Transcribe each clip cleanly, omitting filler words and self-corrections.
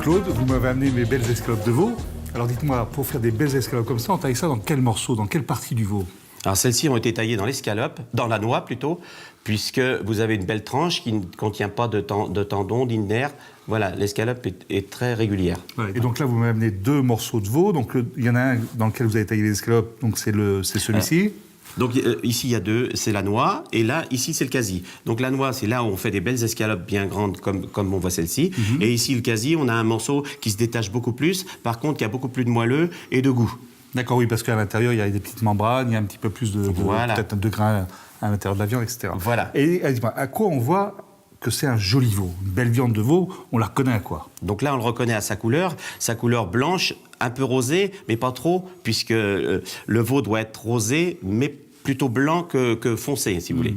Claude, vous m'avez amené mes belles escalopes de veau. Alors dites-moi, pour faire des belles escalopes comme ça, on taille ça dans quel morceau, dans quelle partie du veau? Alors celles-ci ont été taillées dans l'escalope, dans la noix plutôt, puisque vous avez une belle tranche qui ne contient pas de tendons, ni de nerfs. Voilà, l'escalope est très régulière. Ouais. Et donc là, vous m'avez amené 2 morceaux de veau. Donc il y en a un dans lequel vous avez taillé les escalopes, donc c'est celui-ci. Donc ici, il y a 2, c'est la noix, et là, ici, c'est le quasi. Donc la noix, c'est là où on fait des belles escalopes bien grandes, comme on voit celle-ci. Et ici, le quasi, on a un morceau qui se détache beaucoup plus, par contre, qui a beaucoup plus de moelleux et de goût. D'accord, oui, parce qu'à l'intérieur, il y a des petites membranes, il y a un petit peu plus Voilà. peut-être 2 grains à l'intérieur de la viande, etc. Voilà. Et dites-moi, à quoi on voit que c'est un joli veau? Une belle viande de veau, on la reconnaît à quoi? Donc là, on le reconnaît à sa couleur blanche, un peu rosée, mais pas trop, puisque le veau doit être rosé, mais plutôt blanc que foncé, si vous voulez.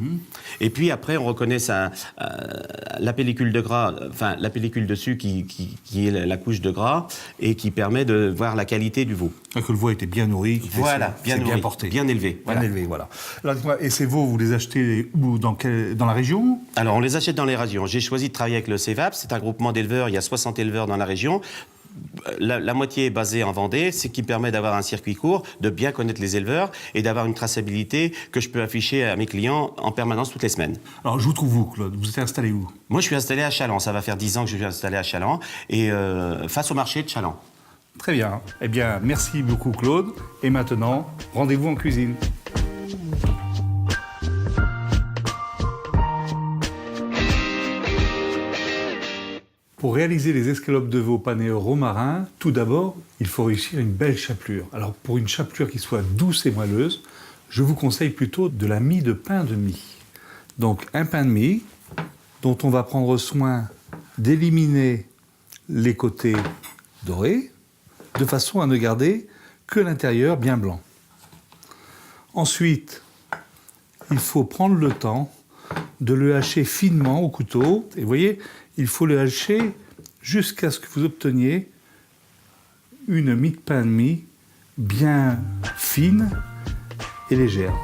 Et puis après, on reconnaît la pellicule de gras, enfin la pellicule dessus qui est la couche de gras et qui permet de voir la qualité du veau. Que le veau était bien nourri, Voilà, bien nourri, bien porté. bien élevé. Bien élevé, voilà. Alors dites-moi, et ces veaux, vous les achetez où, dans la région? Alors, on les achète dans les régions. J'ai choisi de travailler avec le CEVAP, c'est un groupement d'éleveurs, il y a 60 éleveurs dans la région. La moitié est basée en Vendée, ce qui permet d'avoir un circuit court, de bien connaître les éleveurs et d'avoir une traçabilité que je peux afficher à mes clients en permanence toutes les semaines. Alors, je vous trouve où, Claude? Vous êtes installé où? Moi, je suis installé à Chaland. Ça va faire 10 ans que je suis installé à Chaland et face au marché de Chaland. Très bien. Eh bien, merci beaucoup, Claude. Et maintenant, rendez-vous en cuisine. Pour réaliser les escalopes de veau panées au romarin, tout d'abord, il faut réussir une belle chapelure. Alors, pour une chapelure qui soit douce et moelleuse, je vous conseille plutôt de la mie de pain de mie. Donc, un pain de mie dont on va prendre soin d'éliminer les côtés dorés, de façon à ne garder que l'intérieur bien blanc. Ensuite, il faut prendre le temps de le hacher finement au couteau. Et vous voyez, il faut le hacher jusqu'à ce que vous obteniez une mie de pain de mie bien fine et légère.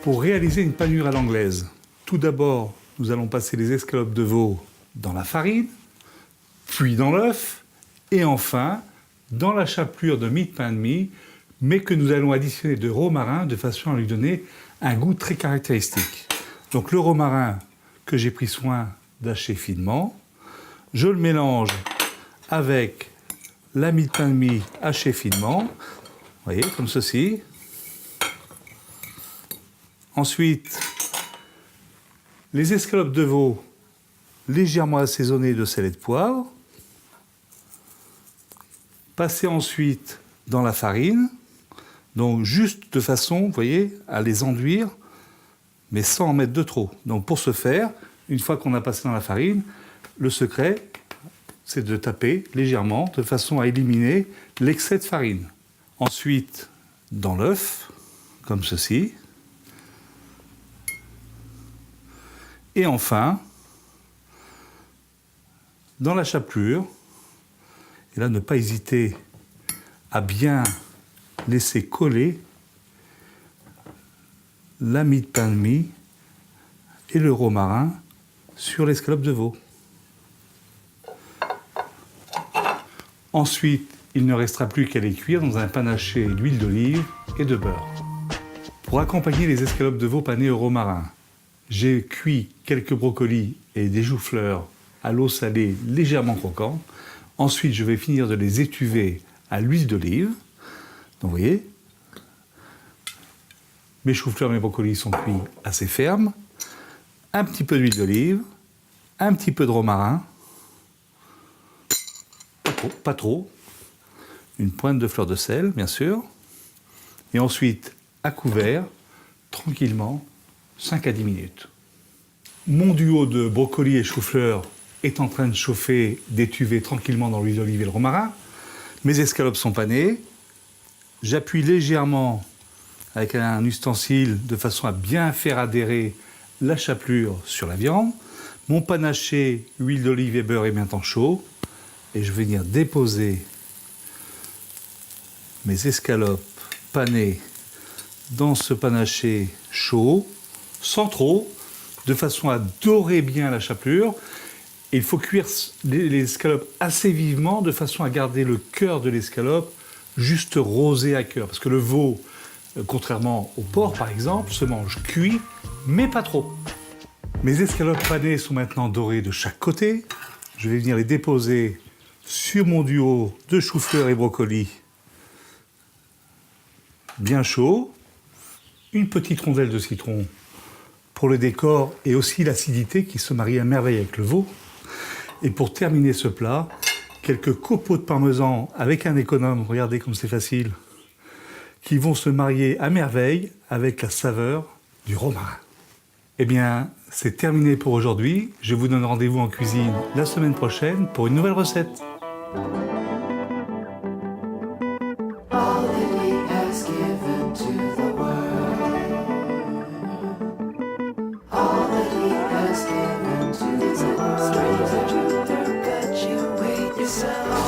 Pour réaliser une panure à l'anglaise, tout d'abord, nous allons passer les escalopes de veau dans la farine, puis dans l'œuf, et enfin dans la chapelure de mie de pain de mie, mais que nous allons additionner de romarin de façon à lui donner un goût très caractéristique. Donc le romarin que j'ai pris soin d'hacher finement, je le mélange avec la mie de pain de mie hachée finement, vous voyez, comme ceci. Ensuite, les escalopes de veau légèrement assaisonnées de sel et de poivre, passer ensuite dans la farine, donc juste de façon, vous voyez, à les enduire, mais sans en mettre de trop. Donc pour ce faire, une fois qu'on a passé dans la farine, le secret, c'est de taper légèrement de façon à éliminer l'excès de farine. Ensuite, dans l'œuf, comme ceci. Et enfin, dans la chapelure, et là ne pas hésiter à bien laisser coller la mie de pain de mie et le romarin sur l'escalope de veau. Ensuite, il ne restera plus qu'à les cuire dans un panaché d'huile d'olive et de beurre. Pour accompagner les escalopes de veau panées au romarin, j'ai cuit quelques brocolis et des choux-fleurs à l'eau salée légèrement croquants. Ensuite, je vais finir de les étuver à l'huile d'olive. Donc, vous voyez, mes choux-fleurs, mes brocolis sont cuits assez fermes. Un petit peu d'huile d'olive, un petit peu de romarin, pas trop, une pointe de fleur de sel, bien sûr. Et ensuite, à couvert, tranquillement, 5 à 10 minutes. Mon duo de brocolis et choux-fleurs est en train de chauffer, d'étuver tranquillement dans l'huile d'olive et le romarin. Mes escalopes sont panées. J'appuie légèrement avec un ustensile de façon à bien faire adhérer la chapelure sur la viande. Mon panaché, huile d'olive et beurre est maintenant chaud. Et je vais venir déposer mes escalopes panées dans ce panaché chaud, sans trop, de façon à dorer bien la chapelure. Et il faut cuire les escalopes assez vivement de façon à garder le cœur de l'escalope juste rosé à cœur. Parce que le veau, contrairement au porc par exemple, se mange cuit, mais pas trop. Mes escalopes panées sont maintenant dorées de chaque côté. Je vais venir les déposer sur mon duo de chou-fleur et brocoli bien chaud. Une petite rondelle de citron pour le décor et aussi l'acidité qui se marie à merveille avec le veau. Et pour terminer ce plat, quelques copeaux de parmesan avec un économe, regardez comme c'est facile, qui vont se marier à merveille avec la saveur du romarin. Eh bien, c'est terminé pour aujourd'hui. Je vous donne rendez-vous en cuisine la semaine prochaine pour une nouvelle recette. All that he has given to the world. All that he has given to the world. Stranger, but you wait yourself.